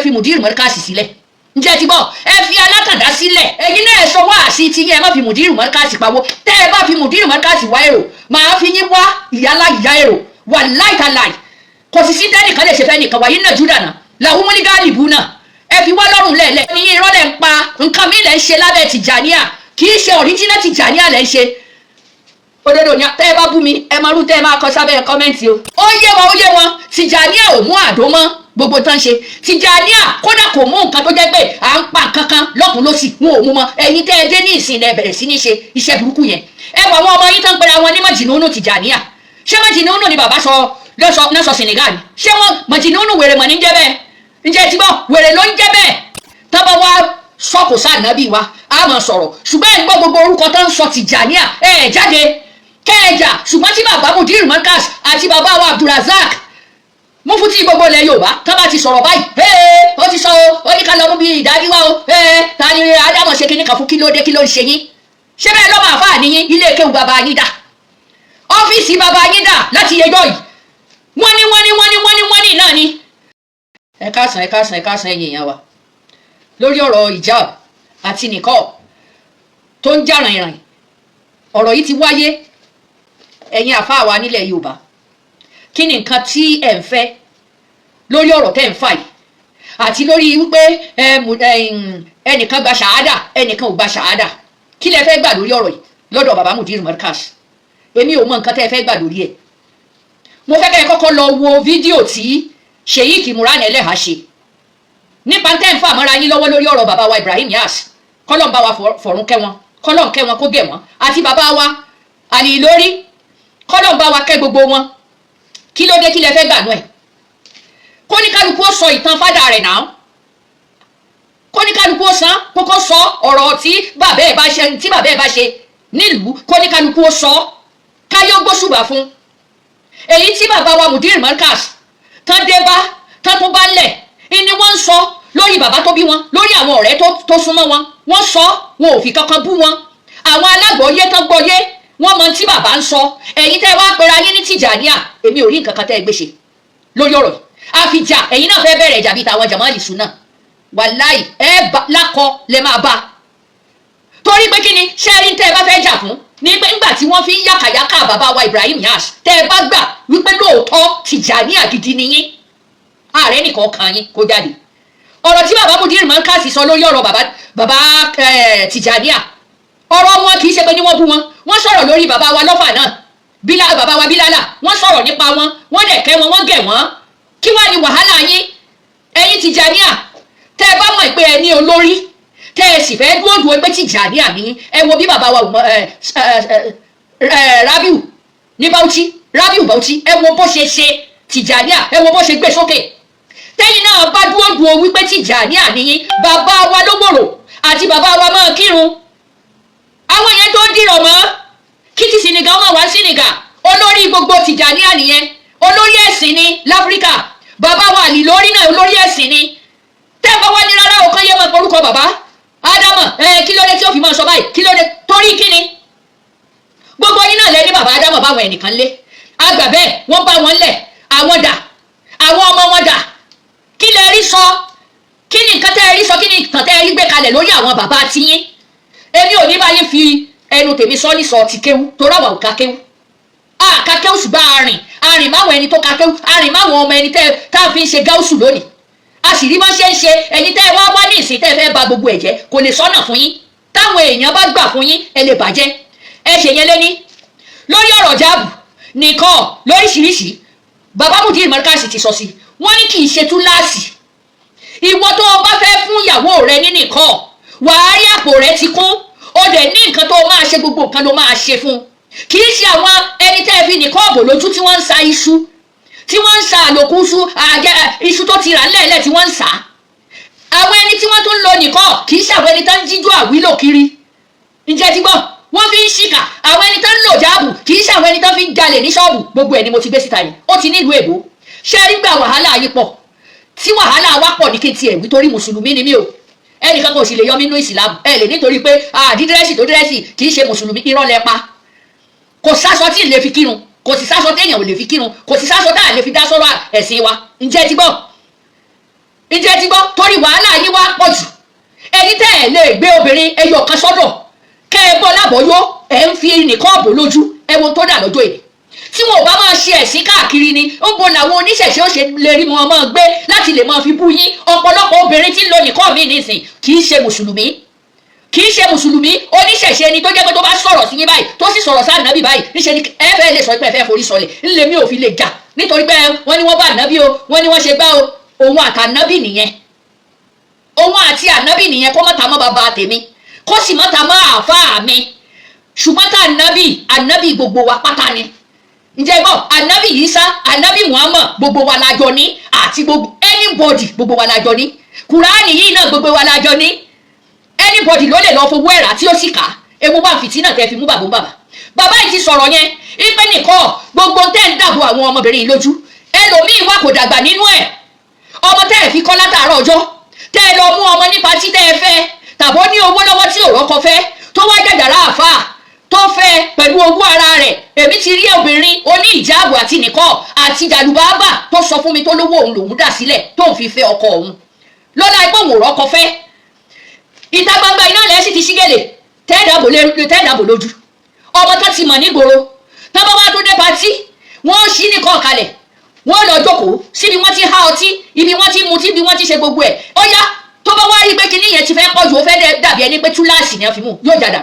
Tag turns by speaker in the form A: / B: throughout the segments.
A: FI Mudeerul Markaz sílẹ̀ ǹjẹ́ ti gbọ́ ẹ fi alákàndá sílẹ̀ ẹ̀yin náà ẹ sọ wá sí ti yẹn ẹ má fi Mudeerul Markaz pawó tẹ́ ẹ bá fi Mudeerul Markaz wá èrò màá fi yín wá ìyálà ìyá èrò wallahi tallahi kò sì sí tẹ́nìkan lè ṣe fẹ́ nìkan wáyé náà júdà náà làwọn múni gáàlì bú náà ẹ fi wá lọ́rùn lẹ́ẹ̀lẹ́ ní irọ́ lẹ́ ń pa nǹkan mi lẹ́ ń ṣe lábẹ́ Tijaniyah kì í ṣe original Tijaniyah lẹ́ ń ṣe òdodo ni tẹ́ ẹ bá bú mi ẹ máa rú tẹ́ ẹ máa kọ sábẹ́ kọ́mẹ́ǹtì o ó yé wọn Tijaniyah ò mú àdó mọ́ gbogbo tán ṣe Tijaniyah kódà kò mú nǹkan tó jẹ́ pé à ń pa kankan lọ́kùn lọ́sì wọn ò mú mọ́ ẹ̀yin tẹ́ ẹ dé ní ìsìn ẹ bẹ̀rẹ̀ sí ní ṣe iṣẹ́ burúkú yẹn ẹ wọ àwọn ọmọ yín tán pera wọn ní mọ̀jìnnúnú Tijaniyah ṣé mọ̀jìnnúnú ni bàbá sọ lọ́sọ Senegal ni ṣé wọn mọ̀jìnnúnú wèrè mọ̀ ní jẹ́ bẹ́ẹ̀ ǹjẹ́ ti gbọ́ wèrè ló ń jẹ́ bẹ́ẹ̀ tọ́ba wa sọ́kò sáà nábì wa á máa sọ̀rọ̀ ṣùgbọ́n ẹ̀ ń gbọ́ gbogbo orúkọ tó ń sọ Tijaniyah ẹ̀ jáde kẹ́ẹ̀jà ṣùgbọ́n tí bàbá Mudeerul Markaz àti bàbá wa Abdulrazak Mufti gbogbo ilẹ̀ Yorùbá tó bá ti sọ̀rọ̀ báyìí ó ti sọ ó ní ká lọ mú bí ìdájí wá o ta ni Ádámọ̀ ṣe kíní kan fún kí ló dé kí ló ń ṣe yín ṣé bẹ́ẹ̀ lọ́mọ àfáà níyín ilé kéwù bàbá yín dà ọ́fíìsì bàbá yín dà láti yẹjọ́ yìí wọ́n ní náà ni. ẹ káàsán ẹ̀yin èèyàn wa lórí ọ̀rọ̀ hijab àti nìkọ́ tó ń jà rìnrìn ọ̀rọ̀ yìí ti wáyé ẹ̀yin àfáà wa nílẹ̀ Yorùbá kí ni nǹkan tí ẹ̀ ń fẹ́ lórí ọ̀rọ̀ tẹ́ ń fà yìí àti lórí wípé ẹnìkan gba ṣàhádà ẹnìkan ò gba ṣàhádà kí lẹ fẹ́ gbà lórí ọ̀rọ̀ yìí lọ́dọ̀ bàbá Mudeerul Markaz èmi ò mọ nǹkan tẹ́ ẹ fẹ́ gbà lórí ẹ̀ mo fẹ́ kẹ́ ẹ kọ́kọ́ lọ wo fídíò tí Sheikh Imran Eleha ṣe nípa tẹ́ ń fà mọ́ra yín lọ́wọ́ lórí ọ̀rọ̀ bàbá wa Ibrahim Niass kọ́lọ́n bá wa fọ̀run kẹ́ wọn kọ́lọ́n kẹ́ wọn kó gẹ̀ wọ́n àti bàbá wa àlì lórí kọ́lọ́n bá wa kẹ́ gbogbo wọn kí ló dé kí lẹ fẹ́ gbà nú ẹ̀ kóníkálukú ó sọ ìtàn fádà rẹ̀ náà kóníkálukú ó san kókó sọ ọ̀rọ̀ tí bàbá ẹ̀ bá ṣe nílùú kóníkálukú ó sọ káyé ó gbóṣùbà fún èyí tí bàbá wa Mudeerul Markaz tán dé bá tán tún bá lẹ̀ ni wọ́n ń sọ lórí bàbá tó bí wọn lórí àwọn ọ̀rẹ́ tó súnmọ́ wọn wọ́n sọ wọn ò fi kankan bú wọn àwọn alágbọ̀ọ́yé tán gbọ́yé wọ́n mọ tí bàbá ń sọ ẹ̀yin tẹ́ wá pera yín ní Tijaniyah èmi ò rí nǹkan kan tẹ́ ẹ gbé ṣe lórí ọ̀rọ̀ yìí àfijà ẹ̀yin náà fẹ́ bẹ̀rẹ̀ ìjà bíi tàwọn Jamali Sunna wàláì ẹ lákọ lẹ máa bá torí pé kí ni ṣẹ́ẹ́rí tẹ́ ẹ bá fẹ́ jà fún ní pé ńgbà tí wọ́n fi ń yàkàyàkà bàbá wa Ibrahim Niass tẹ́ ẹ bá gbà wípé lóòótọ́ Tijaniyah gidi ni yín ààrẹ nìkan kan yín kó jáde ọ̀rọ̀ tí bàbá Mudeerul Markaz sọ lórí ọ̀rọ̀ bàbá Tijaniyah ọ̀rọ̀ wọn kì í ṣe pé ní wọ́n bú wọn wọ́n sọ̀rọ̀ lórí bàbá wa lọ́fà náà bàbá wa Bílálà wọ́n sọ̀rọ̀ nípa wọn wọ́n dẹ̀ kẹ́ wọn wọ́n gẹ̀ wọ́n kí wá ní wàhálà yín ẹ̀yin Tijaniyah tẹ́ ẹ bá mọ̀ pé ẹ ní olórí tẹ́ ẹ sì fẹ́ dúró pé Tijaniyah ní ẹ wo bí bàbá wa Rabiu ní Bauchi ẹ wo bó ṣe ṣe Tijaniyah ẹ wo bó ṣe gbé sókè tẹ́yìn náà bá dúró wípé Tijaniyah ní bàbá wa lógbòrò àti bàbá wa máa kírun àwọn yẹn tó dìrọ̀ mọ́ kí ti Senegal ọmọ wa Senegal olórí gbogbo Tijaniyah nìyẹn olórí ẹ̀sìn ni láfíríkà bàbá wa àlì lórí náà olórí ẹ̀sìn ni tẹ́ẹ̀bá wá ní rárá ọ̀kan yẹ máa porúkọ bàbá Ádámọ̀ kí ló dé tí ó fi máa sọ báyìí kí ló dé torí kí ni gbogbo yín náà lẹ́ni bàbá Ádámọ̀ báwọn ẹnìkan lé àgbà bẹ́ẹ̀ wọ́n bá wọn lẹ̀ àwọn dà àwọn ọmọ wọn dà kí lẹ rí sọ kí ni nǹkan tẹ́ ẹ rí sọ kí ni nǹkan tẹ́ ẹ rí gbé kalẹ̀ lórí àwọn bàbá tiyín èmi ò ní báyìí fi ẹnu tèmi sọ ní sọ ti kéwú torí àwọn ò ká kéwú ká kéwú ṣùgbọ́n arìn máwọn ẹni tó ká kéwú arìn máwọn ọmọ ẹni tá a fi ń ṣe gáúsù lónìí a sì rí bá ṣe ń ṣe ẹni tẹ́ ẹ wá ní ìsìn tẹ́ ẹ fẹ́ ba gbogbo ẹ̀ jẹ́ kò lè sọ́nà fún yín táwọn èèyàn bá gbà fún yín ẹ lè bàjẹ́ ẹ ṣe yẹn lẹ́ni lórí ọ̀rọ̀ jáàbù nìkan lóríṣiríṣi bàbá Mudeerul Markaz ti sọ sí wọ́n ní kì í ṣe túláàsì ìwọ tó o bá fẹ́ fún ìyàwó rẹ ní nìkan wàá rí àpò rẹ ti kún ó dẹ̀ ní nǹkan tó máa ṣe gbogbo nǹkan ló máa ṣe fún kì í ṣe àwọn ẹni tẹ́ ẹ fi nìkan ọ̀bọ̀ lójú tí wọ́n ń sa iṣu tí wọ́n ń sa àlòkù iṣu tó ti rà lẹ́ẹ̀lẹ́ tí wọ́n ń sà àwọn ẹni tí wọ́n tún ń lo nìkan kì í ṣe àwọn ẹni tó ń jíjó àwílò kiri ǹjẹ́ ti gbọ́ wọ́n fi ń ṣìkà àwọn ẹni tó ń lò jáàbù kì í ṣe àwọn ẹni tó fi ń jalè ní ṣọ́ọ̀bù gbogbo ẹ̀ ni mo ti gbé síta yìí ó ti nílùú èbó ṣé rí gbà wàhálà yìí pọ̀ tí wàhálà wa pọ̀ ní kí n tiẹ̀ wí torí mùsùlùmí ni mí o ẹnìkan kò sì lè yọ mí nínú ìsìlámù ẹ lè nítorí pé dídírẹ́sì tó dírẹ́sì kì í ṣe mùsùlùmí irọ́ lẹ pa kò sáṣọ tí ì lè fi kírun kò sì sáṣọ téèyàn ò lè fi kírun kò sì sáṣọ tá à lè fi dá sọ́rọ̀ ẹ̀sìn wa ǹjẹ́ ti gbọ́ ǹjẹ́ ti gbọ́ torí wàhálà yín wá pọ̀ jù ẹ̀yin tẹ́ ẹ̀ lè gbé obìnrin ẹyọ kan sọ́dọ̀ kẹ́ ẹ bọ́ lábọ̀yọ́ ẹ̀ ń fi nìkan bò lójú ẹ̀wọ̀n tó dà lọ́jọ́ èdè tí wọn ò bá máa ṣe ẹ̀sìn káàkiri ni ń bo làwọn oníṣẹ̀ṣe ó ṣe lè rí wọn máa gbé láti lè máa fi bú yín ọ̀pọ̀lọpọ̀ obìnrin tí ń lo nìkan mí nísìn kì í ṣe mùsùlùmí oníṣẹ̀ṣe ni tó jẹ́ pé tó bá sọ̀rọ̀ sí yín báyìí tó sì sọ̀rọ̀ sáà nàbì báyìí níṣẹ́ ni ẹ fẹ́ lè sọ pé ẹ fẹ́ forí sọlẹ̀ ńlẹ̀ mi ò fi lè jà nítorí pé wọ́n ní wọ́n bá ànábì o wọ́n ní wọ́n ṣe gbá o òun àtànábì nìyẹn òun àti ànábì nìyẹn kó mọ́ta mọ́ bàbá tèmi kó sì mọ́ta mọ́ àáfàá mi ṣùgbọ́n tá ànábì gbogbo wa pátá ni ǹjẹ́ gbọ́ ànábì Ìsá ànábì Muhammad gbogbo wa lájọ ní àti gbogbo anybody gbogbo wa lájọ ní kùránì yìí náà gbogbo wa lájọ ní anybody ló lè lọ fowó ẹ̀rà tí ó sì kà ewu bá fìtínà tẹ́ fi mú bàbá yìí ti sọ̀rọ̀ yẹn ipe nìkan gbogbo tẹ́ ń dàbò àwọn ọmọbìnrin yìí lójú ẹlòmíì wà kò dàgbà nínú ẹ̀ ọmọ tẹ́ ẹ̀ fi kọ́ látàárọ̀ ọjọ́ tẹ́ ẹ lọ mú ọmọ nípa tí tẹ́ ẹ fẹ́ tàbó ní owó lọ́wọ́ tí ò rọ́kọ fẹ́ tó wá jàjàrà àfáà tó fẹ́ pẹ̀lú owó ara rẹ̀ èmi ti rí obìnrin oní ìjáàbù àti nìkan àti jàlùbáàbà tó sọ fún mi tó lówó òun lòún dà sílẹ̀ tóun fi fẹ́ ọkọ òun lọ́la ẹgbẹ́ òun ò rọ́kọ fẹ́ ìta gbangba iná lẹ́ẹ̀ sì ti ṣígẹ̀lẹ̀ tẹ́ẹ̀dàbò lójú ọmọ tó ti mọ̀ nígboro tó bá wá tó dé patí wọ́n ṣí nìkan kalẹ̀ wọ́n lọ jókòó síbi wọ́n ti há ọtí ibi wọ́n ti mutí ibi wọ́n ti ṣe gbogbo ẹ̀ ó yá tó bá wá rí pé kinní yẹn ti fẹ́ pọ̀ jù ó fẹ́ dàbí ẹni pé túláàsì ni a fi mú yóò jàdà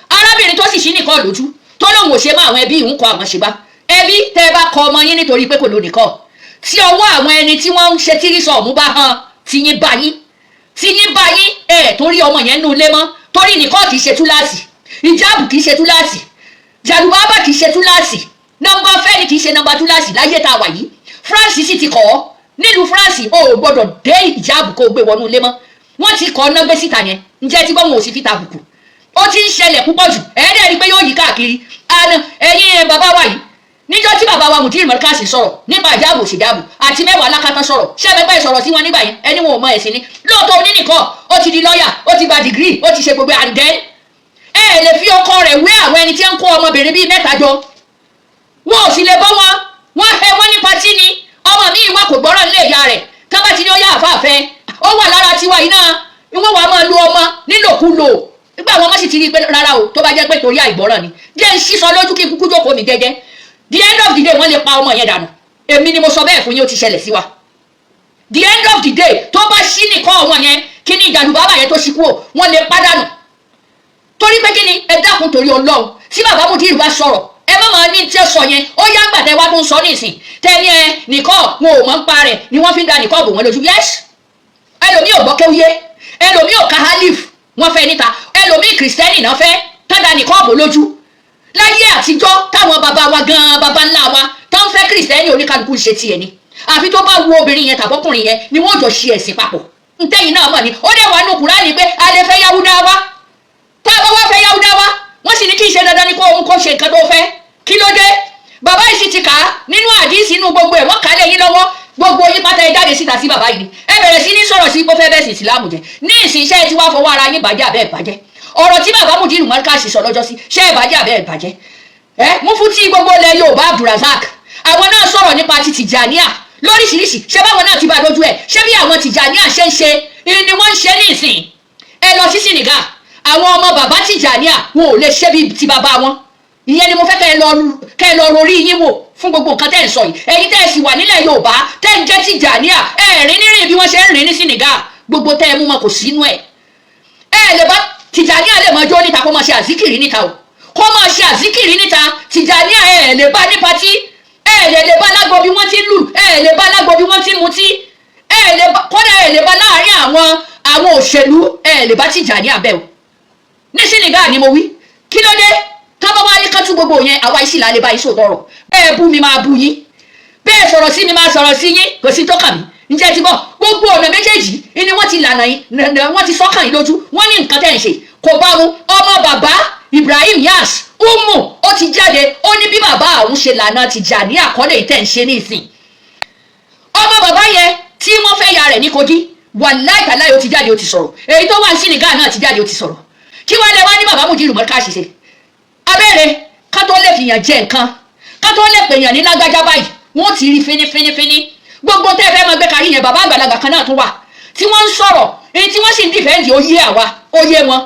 A: arábìnrin tó sì ṣí nìkan lójú tó lóun ò ṣe mọ́ àwọn ẹbí ìhùn kọ àwọn ṣèbá ẹbí tẹ́ ẹ bá kọ ọmọ yín nítorí pé kò lónìí kọ́ tí ọwọ́ àwọn ẹni tí wọ́n ń ṣe tírísọ̀mù bá hàn tiyín bá yín torí ọmọ yẹn nù lé mọ́ torí nìkan kì í ṣe túláàsì ìjáàbù kì í ṣe túláàsì jàlùbáàbà kì í ṣe túláàsì nọ́mbà fẹ́ni kì í ṣe nọ́mbà túláàsì láyé tá a wà yìí France sì ti kọ́ ọ́ nílùú France o ò gbọ́dọ̀ dé ìjáàbù kó o gbé wọnú ilé mọ́ wọ́n ti kọ́ ọ́ náà gbé síta yẹn ǹjẹ́ tí gbọ́n wọn ò sì fi tàbùkù ó ti ń ṣẹlẹ̀ púpọ̀ jù ẹ̀ẹ́dẹ̀ rí pé yóò yí káàkiri ẹ̀yin bàbá wa yìí níjọ́ tí bàbá wa Mudeerul Markaz sọ̀rọ̀ nípa ìjáàbù òṣìjáàbù àti mẹ́wàá alákatán sọ̀rọ̀ ṣẹ́ẹ̀mẹ́gbẹ́ ìsọ̀rọ̀ sí wọn nígbà yẹn ẹni wọn ò mọ ẹ̀sìn ni lóòótọ́ onínìkọ́ ó ti di lọ́ọ̀yà ó ti gba dìgírì ó ti ṣe gbogbo àǹdẹ́ ẹ lè fi ọkọ rẹ̀ wé àwọn ẹni tí ń kó ọmọbìnrin bíi mẹ́ta jọ wọn ò sì lè bọ́ wọn hẹ wọn ní patí ni ọmọ mi ìwà kò gbọ́rọ̀ nílé ìyá rẹ̀ kábà tí ni ó yá àfáàfẹ́ ó wà lára tiwa yìí náà ìwọ́n wàá máa lu ọmọ nílòkulò nígbà wọn má sì ti rí i pé rárá o tó bá jẹ́ pé torí àìgbọ́ràn ni jẹ́ ń sísọ lójú kí n kúkú jókòó mi jẹ́jẹ́ the end of the day wọ́n lè pa ọmọ yẹn dànù èmi ni mo sọ bẹ́ẹ̀ fún yín ó ti ṣẹlẹ̀ sí wa the end of the day tó bá ṣí nìkan ọmọ yẹn kí ni ìjàlùbáàbà yẹn tó ṣí kúrò wọ́n lè pa dànù torí pé kí ni ẹ dákun torí Ọlọ́run tí bàbá Mudeerul bá sọ̀rọ̀ ẹ má máa ní tí ó sọ yẹn ó yá gbàdẹ wá tó ń sọ nísìn tẹni ẹ nìkan wọn ò mọ̀ ń pa rẹ̀ ni wọ́n fi ń da nìkan bò wọ́n lójú yes ẹlòmíì ò gbọ́ kéwúyé ẹlòmíì ò ka halif wọ́n fẹ́ níta ẹlòmíì kìrìsìtẹ́nì náà fẹ́ tọ́da nìkan bò lójú láyé àtijọ́ táwọn bàbá wa gan bàbá ńlá wa tó ń fẹ́ kìrìsìtẹ́nì oníkálukú ṣe tiẹ̀ ni àfi tó bá wo obìnrin yẹn tàbọ́kùnrin yẹn ni wọ́n jọ ṣe ẹ̀sìn papọ̀ ntẹ́yìn náà mọ̀ ni ó dẹ̀ wà nù Kùránì pé a lè fẹ́ Yahuda wa tá a bá wá fẹ́ Yahuda wa wọ́n sì ní kí n ṣe dandan ni kó òun kó ṣe nǹkan tó fẹ́ kí ló dé bàbá yìí sì ti kà á nínú àdìsí inú gbogbo ẹ̀ wọ́n kà á lẹ́yìn lọ́wọ́ gbogbo yín pátá ẹ jáde síta sí bàbá yìí ẹ bẹ̀rẹ̀ sí ní sọ̀rọ̀ sí pé bẹ́ẹ̀ sì ìsìlámù jẹ ní ìsìnṣẹ́ tí wàá fọwọ́ ara yín bàjẹ́ àbẹ́ ìbàjẹ́ ọ̀rọ̀ tí bàbá Mudeerul Markaz sọ lọ́jọ́ sí ṣé ìbàjẹ́ àbẹ́ ìbàjẹ́ Mufti gbogbo ilẹ̀ Yorùbá Abdulrazak àwọn náà sọ̀rọ̀ nípa ti Tijaniyah lóríṣiríṣi ṣé báwọn náà ti bá lójú ẹ̀ ṣé bí àwọn Tijaniyah ṣe ń ṣe ni wọ́n ń ṣe ní ìsìn ẹ lọ sí Senegal àwọn ọmọ bàbá Tijaniyah wọn ò lè ṣe bí ti bàbá wọn ìyẹn ni mo fẹ́ kẹ́ ẹ lọ rorí yín wò fún gbogbo nǹkan tẹ́ ẹ̀ ń sọ yìí ẹ̀yin tẹ́ ẹ̀ sì wà nílẹ̀ Yorùbá tẹ́ ẹ̀ ń jẹ́ Tijaniyah ẹ̀rín nírìn bí wọ́n ṣe ń rìn ní Senegal gbogbo tẹ́ ẹ mú wọn kò sínú ẹ̀ lè bá Tijaniyah lè máa jó níta kó máa ṣe àzíkìrì níta o kó máa ṣe àzíkìrì níta Tijaniyah lè bá ní patí lè bá lágbo bí wọ́n ti lù lè bá lágbo bí wọ́n ti mutí kódà lè bá láàárín àwọn òṣèlú lè bá Tijaniyah bẹ́ẹ̀ o ní Senegal ni mo wí kí ló dé tọ́bọ̀ wá ní kátú gbogbo yẹn àwa ìsì lálẹ́ bá iṣẹ́ òtọ́rọ̀ bẹ́ẹ̀ bú mi máa bú yín bẹ́ẹ̀ sọ̀rọ̀ sí mi máa sọ̀rọ̀ sí yín kò sí tó kàn mí ǹjẹ́ ti bọ̀ gbogbo ọ̀nà méjèèjì ni wọ́n ti lànà yín wọ́n ti sọ́kàn yín lójú wọ́n ní nǹkan tẹ́ ń ṣe kò bá mu ọmọ bàbá Ibrahim Yas Umu ó ti jáde ó ní bí bàbá àwọn ṣe lànà Tijaniyah àkọọ́lẹ̀ tẹ́ ń ṣe ní ìsìn ọmọ bàbá yẹn tí wọ́n fẹ́ ya rẹ̀ ní Kogi wàláì tàláì ó ti jáde ó ti sọ̀rọ̀ èyí tó wà ní Senegal náà ti jáde ó ti sọ̀rọ̀ kí wọ́n lè wá ní bàbá Mudeerul Markaz ṣe abẹ́rẹ́ ká tó lè fìyàn jẹ nǹkan ká tó lè pèèyàn ní lágbájá báyìí wọ́n ti rí fínífínífíní gbogbo tẹ́ fẹ́ máa gbé kárí yẹn bàbá àgbàlagbà kan náà tún wà tí wọ́n ń sọ̀rọ̀ èyí tí wọ́n sì ń dìfẹ́ǹdì ó yé àwa ó yé wọn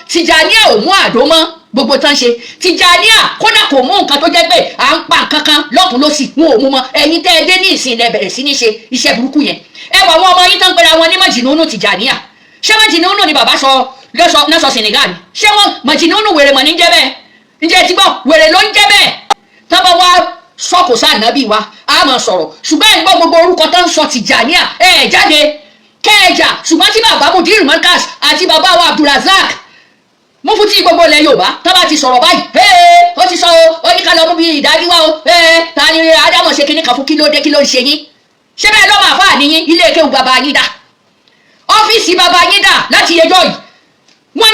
A: Tijaniyah ò mú àdó mọ́ gbogbo tán ṣe Tijaniyah kódà kò mú nǹkan tó jẹ́ pé à ń pa nǹkan kan lọ́tún lọ́sì wọn ò mú mọ́ ẹ̀yin tẹ́ ẹ dé ní ìsìn ilẹ̀ bẹ̀rẹ̀ sí ní ṣe iṣẹ́ burúkú yẹn ẹ wà wọn ọmọ yín tán pera wọn ní mọ̀jìnnúnú Tijaniyah ṣé mọ̀jìnnúnú ni bàbá sọ lọ́sọ Senegal ni ṣé wọn mọ̀jìnnúnú wèrè mọ̀ ní jẹ́ bẹ́ẹ̀ ǹjẹ́ ti gbọ́ wèrè ló ń jẹ́ bẹ́ẹ̀ tọ́bọ̀ wá sọ́kò sáà nábì wa a máa sọ̀rọ̀ ṣùgbọ́n ẹ̀ ń gbọ́ gbogbo orúkọ tó ń sọ Tijaniyah ẹ̀ jáde kẹ́ẹ̀jà ṣùgbọ́n tí bàbá Mudeerul Markaz àti bàbá wa Abdulrazak Mufti gbogbo ilẹ̀ Yorùbá tó bá ti sọ̀rọ̀ báyìí ó ti sọ ó ní ká lọ mú bí ìdájí wá o ta ni Ádámọ̀ ṣe kíní kan fún kí ló dé kí ló ń ṣe yín ṣé bẹ́ẹ̀ lọ́mọ àfáà níyín ilé kéwù bàbá yín dà ọ́fíìsì bàbá yín dà láti yẹjọ́ yìí wọ́n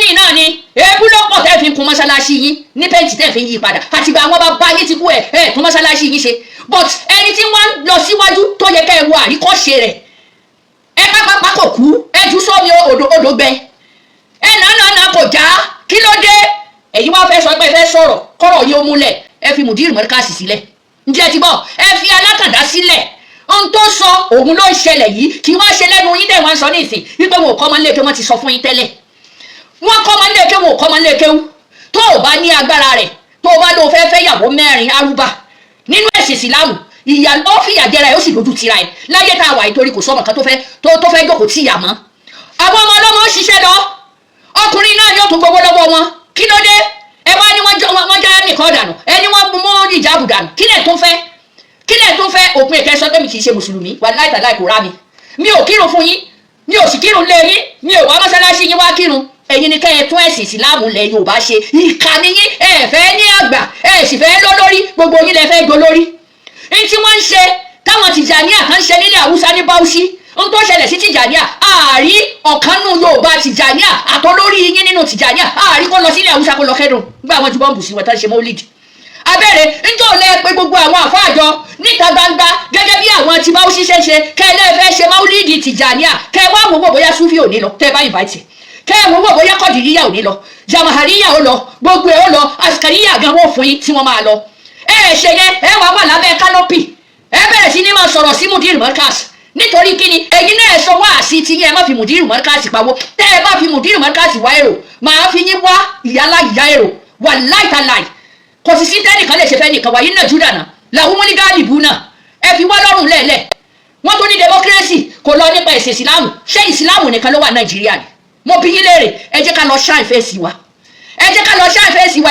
A: ní náà ni èébú ló pọ̀ tẹ́ fi ń kun mọ́ṣáláṣí yín ní pẹ́ǹtì tẹ́ fi ń yí padà àtìgbà àwọn bàbá yín ti kú tún mọ́ṣáláṣí yín ṣe but ẹni tí wọ́n lọ síwájú tó yẹ kẹ́ ẹ wo àríkọ́ṣe rẹ̀ ẹ pápápá kò kú ẹ jù sómi odò gbẹ ẹ nànà kò já kí ló dé èyí wá fẹ́ sọ pé fẹ́ sọ̀rọ̀ kọ́rọ̀ yìí ó múlẹ̀ ẹ fi Mudeerul Markaz sílẹ̀ ǹjẹ́ ti bọ̀ ẹ fi alákàndá sílẹ̀ ohun tó sọ òun ló ń ṣẹlẹ̀ yìí kí wọ́n ṣe lẹ́nu yín dẹ̀ wọ́n sọ ní ìsìn wípé wọn ò kọ́ ọmọ nílé kéwú wọ́n ti sọ fún yín tẹ́lẹ̀ wọ́n kọ́ ọmọ nílé kéwú wọn ò kọ́ ọmọ nílé kéwú tó o bá ní agbára rẹ̀ tó o bá lóo fẹ́ yàwó mẹ́rin arúgbà nínú ẹ̀sìn ìsìlámù ìyá ló fìyà jẹra ẹ̀ ó sì dojú tira ẹ̀ láyé tá a wà nítorí kò sọ́mọ kan tó fẹ́ jókòó tí ìyà mọ́ àwọn ọmọ ọlọ́mọ ń ṣiṣẹ́ lọ ọkùnrin náà yóò tún gbowó lọ́wọ́ wọn kí ló dé ẹ wá ní wọ́n já nìkan dànù ẹni wọ́n mú ìjáàbù dànù kí lẹ̀ tó fẹ́ òpin ìkẹsọ́ pé mi kì í ṣe mùsùlùmí wà láìta láì kò rá mi ò kírun fún yín mi ò sì kírun lé yín mi ò wá mọ́sálásí yín wá kírun ẹ̀yin ni kẹ́ ẹ tún ẹ̀sìn ìsìláàmù lẹ̀ Yorùbá ṣe ìkànnì yín ẹ fẹ́ ní àgbà ẹ sì fẹ́ lólórí gbogbo yín lẹ fẹ́ dolórí ní tí wọ́n ń ṣe táwọn Tijaniyah kan ṣe nílẹ̀ Haúsá ní Bauchi ń tó ṣẹlẹ̀ sí Tijaniyah ààrí ọ̀kanú Yorùbá Tijaniyah àtọlórí yín nínú Tijaniyah ààrí kó lọ sílẹ̀ Haúsá kó lọ kẹ́dùn nígbà wọn ju bọ́ǹbù sí wọn tán ṣe mọ́lídì abẹ́rẹ́ njọ́ lẹ pé gbogbo àwọn àfáàjọ níta gbangba gẹ́gẹ́ bí àwọn tí Bauchi ṣe kẹ́lẹ́ fẹ́ ṣe mọ́lídì Tijaniyah kẹ́ wá wò bóyá Sufi ò ní lọ tẹ́ bá invite kẹ́ wò bóyá Kọ̀dìríyà ò ní lọ Jamahariya ò lọ gbogbo ẹ̀ ó lọ Askariya gan wọ́n fún yín tí wọ́n máa lọ ṣe yẹn wà lábẹ́ kánópì bẹ̀rẹ̀ sí ní máa sọ̀rọ̀ sí Mudeerul Markaz nítorí kíni ẹ̀yin náà sọ wá sí ti yẹn má fi Mudeerul Markaz pawó tẹ́ ẹ bá fi Mudeerul Markaz wá èrò máa fi yín wá ìyálà ìyá èrò wà láìtàláì kò sì sí tẹ́nìkan lè ṣe fẹ́ nìkan wáyé náà júdà náà làwọn wọn ní gáàlìbù náà ẹ fi wá lọ́rùn lẹ́ẹ̀lẹ́ wọ́n tó ní democracy kò lọ nípa ẹ̀sìn ìsìláàmù ṣé ìsìláàmù nìkan ló wà Nàìjíríà ni mo bí yín léèrè ẹ jẹ́ ká lọ ṣáà ìfẹ́ sí wa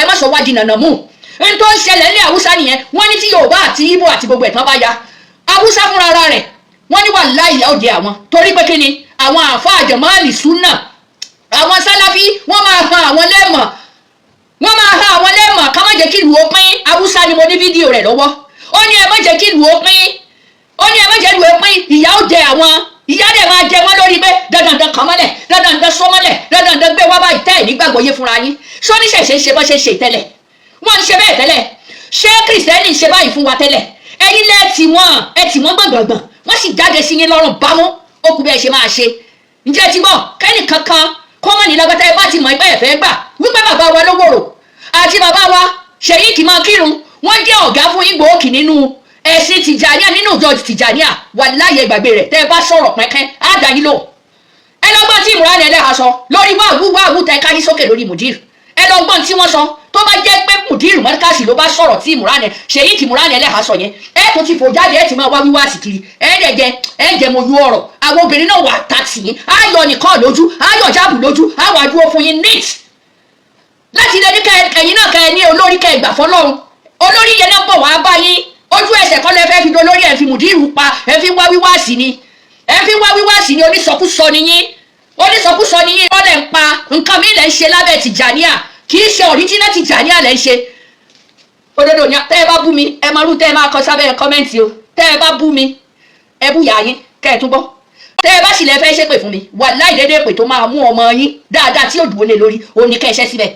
A: ẹ má sọ wá di nànà mú n tó ń ṣẹlẹ̀ ní Haúsá nìyẹn wọ́n ní tí Yorùbá àti Ìgbò àti gbogbo ẹ̀tàn bá ya Haúsá fúnra ara rẹ̀ wọ́n ní wàláhì ìyà òde àwọn torí pé kí ni àwọn àfáà jàmáàlì súnà àwọn sálàfí wọ́n máa han àwọn lẹ́mọ̀ ká má jẹ́ kí ìlú ó pín Haúsá ni mo ní fídíò rẹ̀ lọ́wọ́ ó ní ẹ má jẹ́ kí ìlú ó pín ìyà òde àwọn ìyá dẹ̀ máa jẹ wọ́n lórí pé dandan kàn mọ́lẹ̀ dandan sọ́mọ́lẹ̀ dandan gbé wá báyìí tẹ́ ẹ̀ nígbàgbọ́ yé fúnra yín sọ́níṣẹ̀ṣẹ̀ ṣe bọ́ ṣe ṣe tẹ́lẹ̀ wọ́n ń ṣe bẹ́ẹ̀ tẹ́lẹ̀ ṣé kìrìsìtẹ́nì ṣe báyìí fún wa tẹ́lẹ̀ ẹ̀yin lẹ́ tì wọ́n gbọ̀ngbọ̀ngbọ̀n wọ́n sì jáde sí yín lọ́rùn bámú ó kú bẹ́ẹ̀ ṣe máa ṣe ǹjẹ́ ti gbọ́ kẹ́nì kankan kọ́mọ̀ ní lágbàtà ẹ bá ti mọ̀ ẹgbẹ́ ẹ̀fẹ́ gbà wípé bàbá wa lówóró àti bàbá wa Sheikh máa kírun wọ́n jẹ́ ọ̀gá fún yín gbòókì nínú ẹ̀sìn Tijaniyah nínú ìjọ Tijaniyah wà láyé ìgbàgbé rẹ̀ tẹ́ ẹ bá sọ̀rọ̀ pẹ́kẹ́ á dá yín lò ẹ lọ́gbọ́n tí ìmúra ni ẹlẹ́ha sọ lórí wáàwú tẹ ká yín sókè lórí Mudeer ẹ lọ́gbọ́n tí wọ́n sọ tó bá jẹ́ pé Mudeerul Markaz ló bá sọ̀rọ̀ tí ìmúra ni Sheikh ìmúra ni ẹlẹ́ha sọ yẹn ẹ tó ti fò jáde ẹ ti máa wá wíwá àsìkiri ẹ jẹ mo yú ọ̀rọ̀ àwọn obìnrin náà wà tàtì yín á yọ nìkan lójú á yọ jáàbù lójú á wà dúró fún yín neat láti lè ní ẹ̀yin náà kẹ ẹ ní olórí kẹ ìgbà fọ́lọ́run olórí yẹn náà bọ̀ wá bá yín ojú ẹsẹ̀ kan lẹ fẹ́ fi dolórí ẹ fi Mudeer pa ẹ fi wá wíwá sí ni onísọkúsọ ni yín wọ́n lẹ̀ ń pa nǹkan mi lẹ̀ ń ṣe lábẹ́ Tijaniyah kì í ṣe original Tijaniyah lẹ̀ ń ṣe òdodo ni tẹ́ ẹ bá bú mi ẹ máa rú tẹ́ ẹ máa kọ sábẹ́ kọ́mẹ́ǹtì o tẹ́ ẹ bá bú mi ẹ bú yà yín kẹ́ ẹ tún gbọ́ tẹ́ ẹ bá sì lẹ fẹ́ ṣépè fún mi wàláhì dédé pè tó máa mú ọmọ yín dáadáa tí yóò dúró lé lórí òun ni kẹ́ ẹ ṣẹ́ síbẹ̀